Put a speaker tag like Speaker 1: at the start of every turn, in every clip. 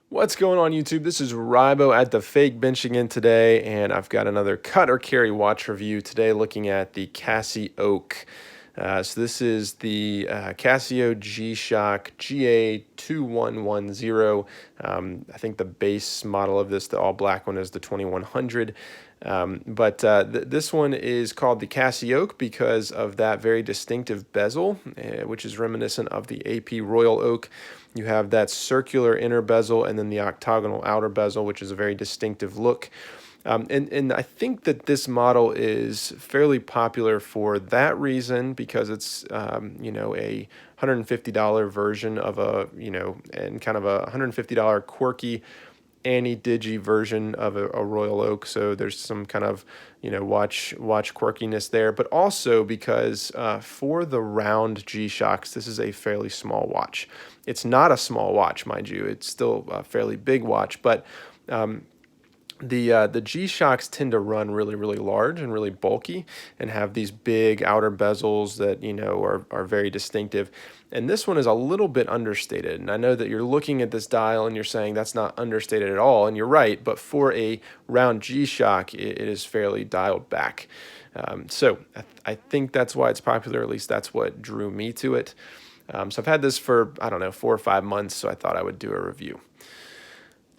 Speaker 1: What's going on YouTube? This is Rybo at the Fake Bench again today, and I've got another cut or carry watch review today looking at the CasiOak. So this is the Casio G-Shock GA-2110. I think the base model of this, the all black one, is the 2100. But this one is called the CasiOak because of that very distinctive bezel, which is reminiscent of the AP Royal Oak. You have that circular inner bezel and then the octagonal outer bezel, which is a very distinctive look. And I think that this model is fairly popular for that reason because it's, a $150 version of and kind of a $150 quirky anti-digi version of a Royal Oak. So there's some kind of, watch quirkiness there, but also because for the round G-Shocks, this is a fairly small watch. It's not a small watch, mind you. It's still a fairly big watch, but the G-Shocks tend to run really, really large and really bulky and have these big outer bezels that, are very distinctive. And this one is a little bit understated. And I know that you're looking at this dial and you're saying that's not understated at all. And you're right. But for a round G-Shock, it is fairly dialed back. So I think that's why it's popular. At least that's what drew me to it. So I've had this for, I don't know, 4 or 5 months. So I thought I would do a review.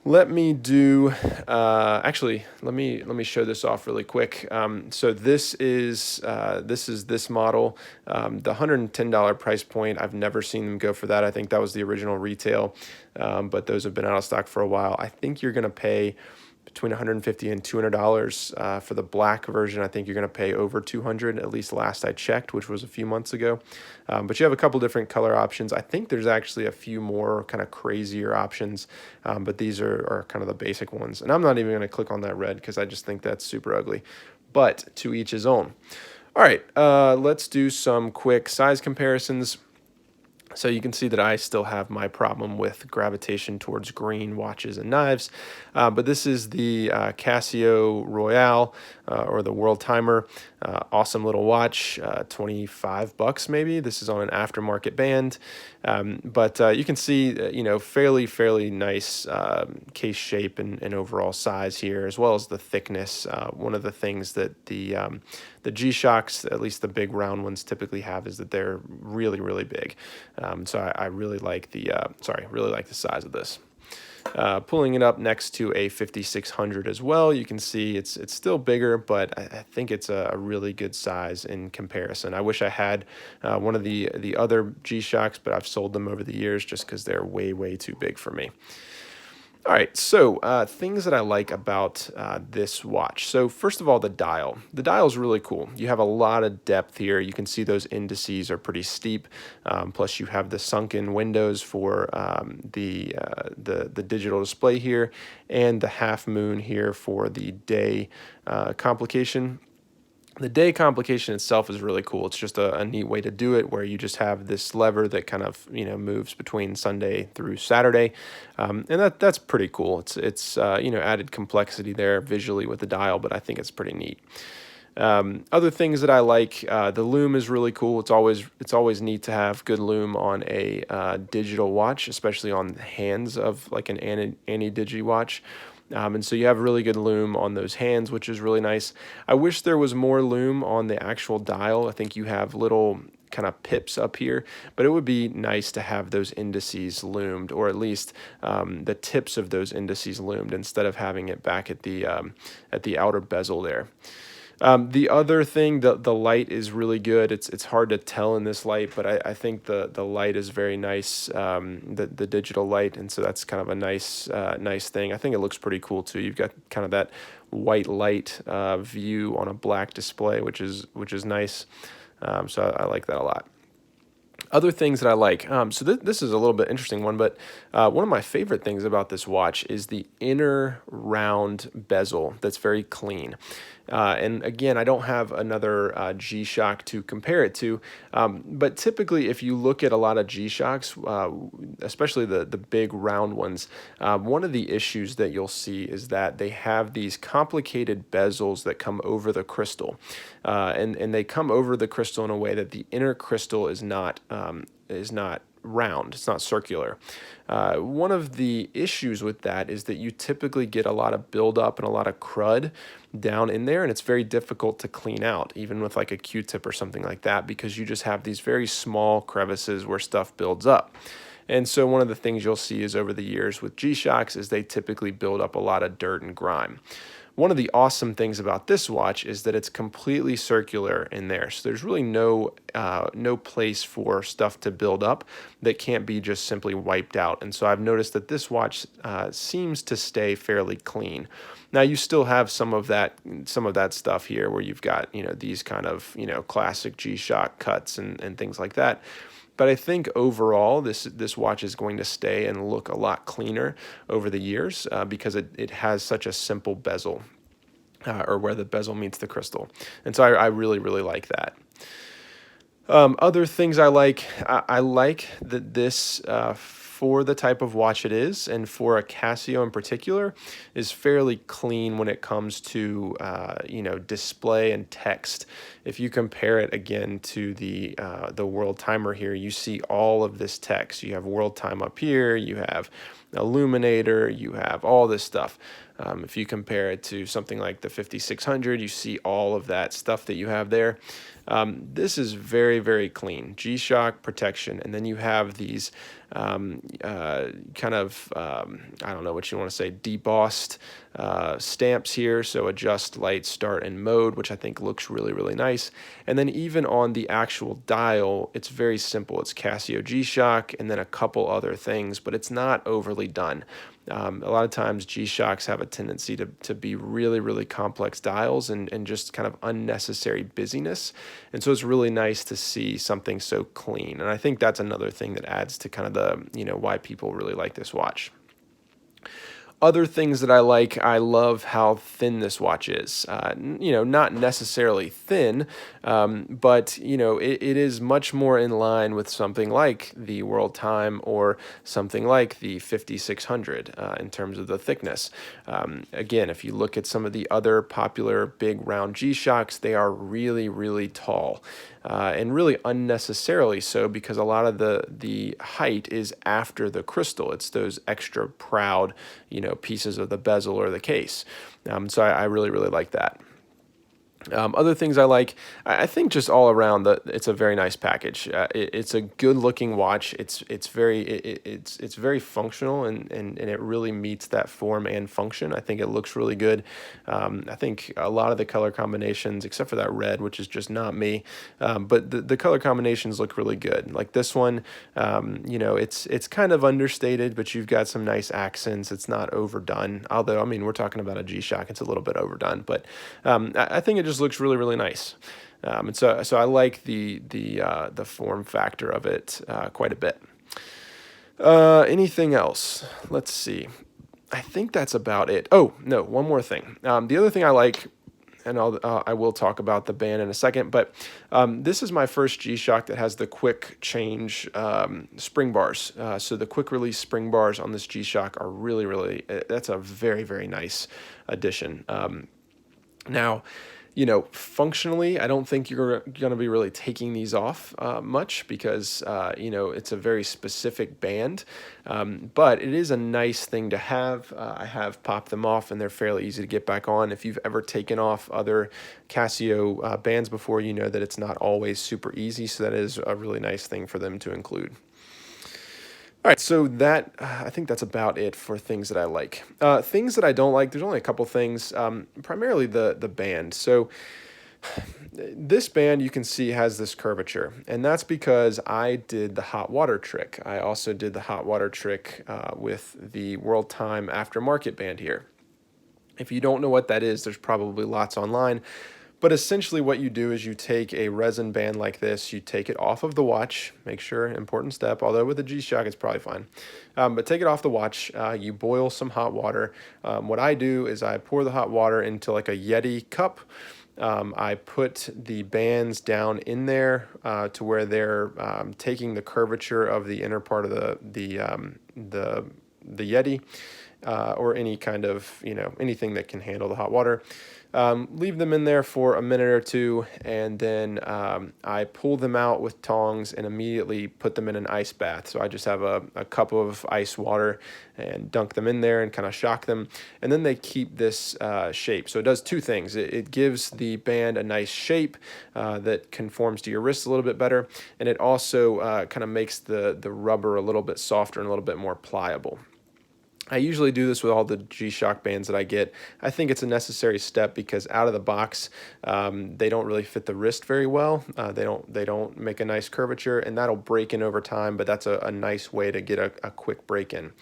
Speaker 1: Let me do, actually, let me show this off really quick. So this is this model, the $110 price point. I've never seen them go for that. I think that was the original retail, but those have been out of stock for a while. I think you're gonna pay between $150 and $200 for the black version. I think you're going to pay over $200, at least last I checked, which was a few months ago. But you have a couple different color options. I think there's actually a few more kind of crazier options, but these are kind of the basic ones. And I'm not even going to click on that red because I just think that's super ugly. But to each his own. All right, let's do some quick size comparisons. So you can see that I still have my problem with gravitation towards green watches and knives, but this is the Casio Royale or the World Timer. Awesome little watch, $25 maybe. This is on an aftermarket band, but you can see fairly nice case shape and overall size here, as well as the thickness. One of the things that the G-Shocks, at least the big round ones, typically have is that they're really big. So I really like really like the size of this. Pulling it up next to a 5600 as well, you can see it's still bigger, but I think it's a really good size in comparison. I wish I had one of the other G-Shocks, but I've sold them over the years just because they're way too big for me. All right, so things that I like about this watch. So first of all, the dial. The dial is really cool. You have a lot of depth here. You can see those indices are pretty steep. Plus, you have the sunken windows for the digital display here, and the half moon here for the day complication. The day complication itself is really cool. It's just a neat way to do it where you just have this lever that kind of, moves between Sunday through Saturday. And that's pretty cool. It's added complexity there visually with the dial, but I think it's pretty neat. Other things that I like, the lume is really cool. It's always neat to have good lume on a digital watch, especially on the hands of like an anti-digi watch. And so you have really good lume on those hands, which is really nice. I wish there was more lume on the actual dial. I think you have little kind of pips up here, but it would be nice to have those indices loomed, or at least the tips of those indices loomed instead of having it back at the outer bezel there. The other thing, the light is really good. It's hard to tell in this light, but I think the light is very nice, the digital light, and so that's kind of a nice thing. I think it looks pretty cool too. You've got kind of that white light view on a black display, which is nice. So I like that a lot. Other things that I like, so this is a little bit interesting one, but one of my favorite things about this watch is the inner round bezel that's very clean. And again, I don't have another G-Shock to compare it to, but typically if you look at a lot of G-Shocks, especially the big round ones, one of the issues that you'll see is that they have these complicated bezels that come over the crystal, and they come over the crystal in a way that the inner crystal is not round, it's not circular. One of the issues with that is that you typically get a lot of buildup and a lot of crud down in there, and it's very difficult to clean out, even with like a Q-tip or something like that, because you just have these very small crevices where stuff builds up. And so one of the things you'll see is over the years with G-Shocks is they typically build up a lot of dirt and grime. One of the awesome things about this watch is that it's completely circular in there. So there's really no place for stuff to build up that can't be just simply wiped out. And so I've noticed that this watch seems to stay fairly clean. Now you still have some of that stuff here where you've got, these kind of, classic G-Shock cuts and things like that. But I think overall, this watch is going to stay and look a lot cleaner over the years because it has such a simple bezel, or where the bezel meets the crystal. And so I really, really like that. Other things I like that this, for the type of watch it is, and for a Casio in particular, is fairly clean when it comes to display and text. If you compare it again to the world timer here, you see all of this text. You have world time up here, you have illuminator, you have all this stuff. If you compare it to something like the 5600, you see all of that stuff that you have there. This is very, very clean. G-Shock protection, and then you have these I don't know what you want to say, debossed stamps here. So adjust, light, start, and mode, which I think looks really, really nice. And then even on the actual dial, it's very simple. It's Casio G-Shock and then a couple other things, but it's not overly done. A lot of times G-Shocks have a tendency to be really, really complex dials and just kind of unnecessary busyness. And so it's really nice to see something so clean. And I think that's another thing that adds to kind of the, why people really like this watch. Other things that I love how thin this watch is. Not necessarily thin, but it is much more in line with something like the World Time or something like the 5600 in terms of the thickness. Again, if you look at some of the other popular big round G-Shocks, they are really, really tall. And really unnecessarily so, because a lot of the height is after the crystal. It's those extra proud, pieces of the bezel or the case. So I really, really like that. Other things I like, I think just all around it's a very nice package. It's a good looking watch. It's very functional and it really meets that form and function. I think it looks really good. I think a lot of the color combinations, except for that red, which is just not me, but the color combinations look really good. Like this one, it's kind of understated, but you've got some nice accents. It's not overdone. Although, we're talking about a G-Shock, it's a little bit overdone, but I think it just looks really, really nice. And so I like the form factor of it quite a bit. Anything else? Let's see. I think that's about it. Oh, no, one more thing. The other thing I like, and I will talk about the band in a second, but this is my first G-Shock that has the quick change spring bars. So the quick release spring bars on this G-Shock are really, really, that's a very, very nice addition. Now, functionally, I don't think you're going to be really taking these off much because, it's a very specific band. But it is a nice thing to have. I have popped them off and they're fairly easy to get back on. If you've ever taken off other Casio bands before, you know that it's not always super easy. So that is a really nice thing for them to include. All right, so I think that's about it for things that I like. Things that I don't like, there's only a couple things, primarily the band. So this band you can see has this curvature, and that's because I did the hot water trick. I also did the hot water trick with the World Time aftermarket band here. If you don't know what that is, there's probably lots online. But essentially what you do is you take a resin band like this, you take it off of the watch, make sure, important step, although with a G-Shock it's probably fine. But take it off the watch, you boil some hot water. What I do is I pour the hot water into like a Yeti cup. I put the bands down in there to where they're taking the curvature of the inner part of the Yeti or any kind of, anything that can handle the hot water. Leave them in there for a minute or two, and then I pull them out with tongs and immediately put them in an ice bath. So I just have a cup of ice water and dunk them in there and kind of shock them, and then they keep this shape. So it does two things. It gives the band a nice shape that conforms to your wrist a little bit better, and it also kind of makes the rubber a little bit softer and a little bit more pliable. I usually do this with all the G-Shock bands that I get. I think it's a necessary step because out of the box, they don't really fit the wrist very well. They don't make a nice curvature, and that'll break in over time, but that's a nice way to get a quick break in.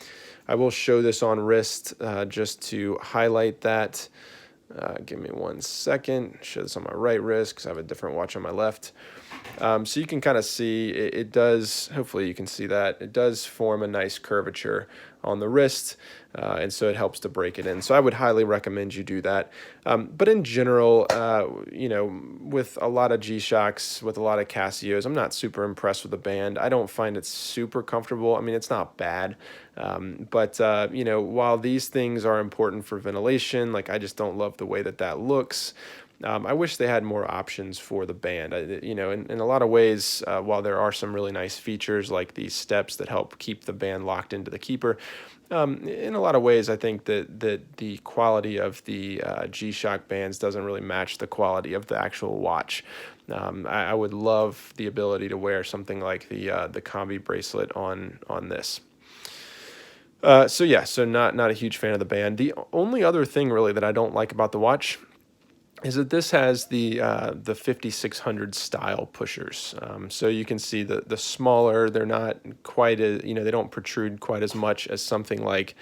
Speaker 1: I will show this on wrist just to highlight that. Give me 1 second. Show this on my right wrist because I have a different watch on my left. So you can kind of see it does, hopefully you can see that, it does form a nice curvature on the wrist, and so it helps to break it in. So I would highly recommend you do that. But in general, you know, with a lot of G-Shocks, with a lot of Casios, I'm not super impressed with the band. I don't find it super comfortable. I mean, it's not bad, but you know, while these things are important for ventilation, like I just don't love the way that that looks. I wish they had more options for the band. You know, in a lot of ways, while there are some really nice features like these steps that help keep the band locked into the keeper, in a lot of ways, I think that the quality of the G-Shock bands doesn't really match the quality of the actual watch. I would love the ability to wear something like the Combi bracelet on this. So yeah, so not a huge fan of the band. The only other thing really that I don't like about the watch is that this has the 5600 style pushers. So you can see the smaller, they're not quite as, you know, they don't protrude quite as much as something like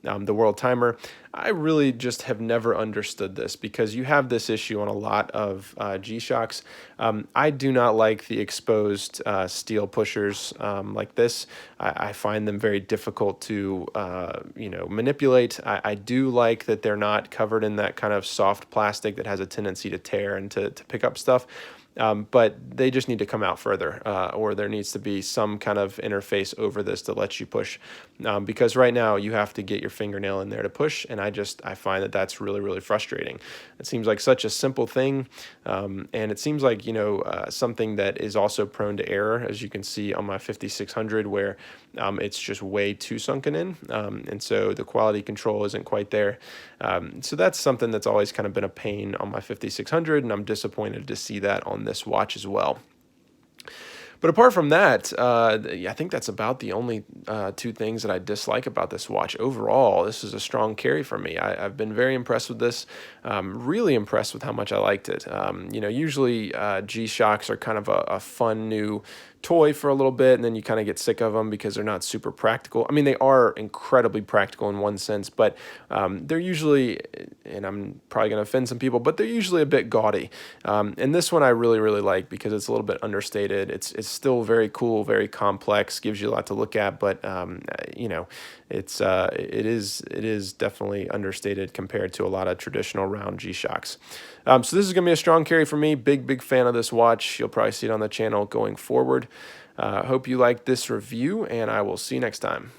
Speaker 1: the World Timer. I really just have never understood this because you have this issue on a lot of G-Shocks. I do not like the exposed steel pushers like this. I find them very difficult to you know, manipulate. I do like that they're not covered in that kind of soft plastic that has a tendency to tear and to pick up stuff. But they just need to come out further, or there needs to be some kind of interface over this to let you push, because right now you have to get your fingernail in there to push, and I find that that's really, really frustrating. It seems like such a simple thing, and it seems like, you know, something that is also prone to error, as you can see on my 5600, where it's just way too sunken in, and so the quality control isn't quite there. So that's something that's always kind of been a pain on my 5600, and I'm disappointed to see that on this watch as well. But apart from that, I think that's about the only two things that I dislike about this watch. Overall, this is a strong carry for me. I've been very impressed with this, really impressed with how much I liked it. You know, usually G-Shocks are kind of a fun new toy for a little bit, and then you kind of get sick of them because they're not super practical. I mean, they are incredibly practical in one sense, but they're usually, and I'm probably going to offend some people, but they're usually a bit gaudy. And this one I really, really like because it's a little bit understated. It's still very cool, very complex, gives you a lot to look at, but you know, it is definitely understated compared to a lot of traditional round G-Shocks. So this is going to be a strong carry for me. Big fan of this watch. You'll probably see it on the channel going forward. Hope you liked this review, and I will see you next time.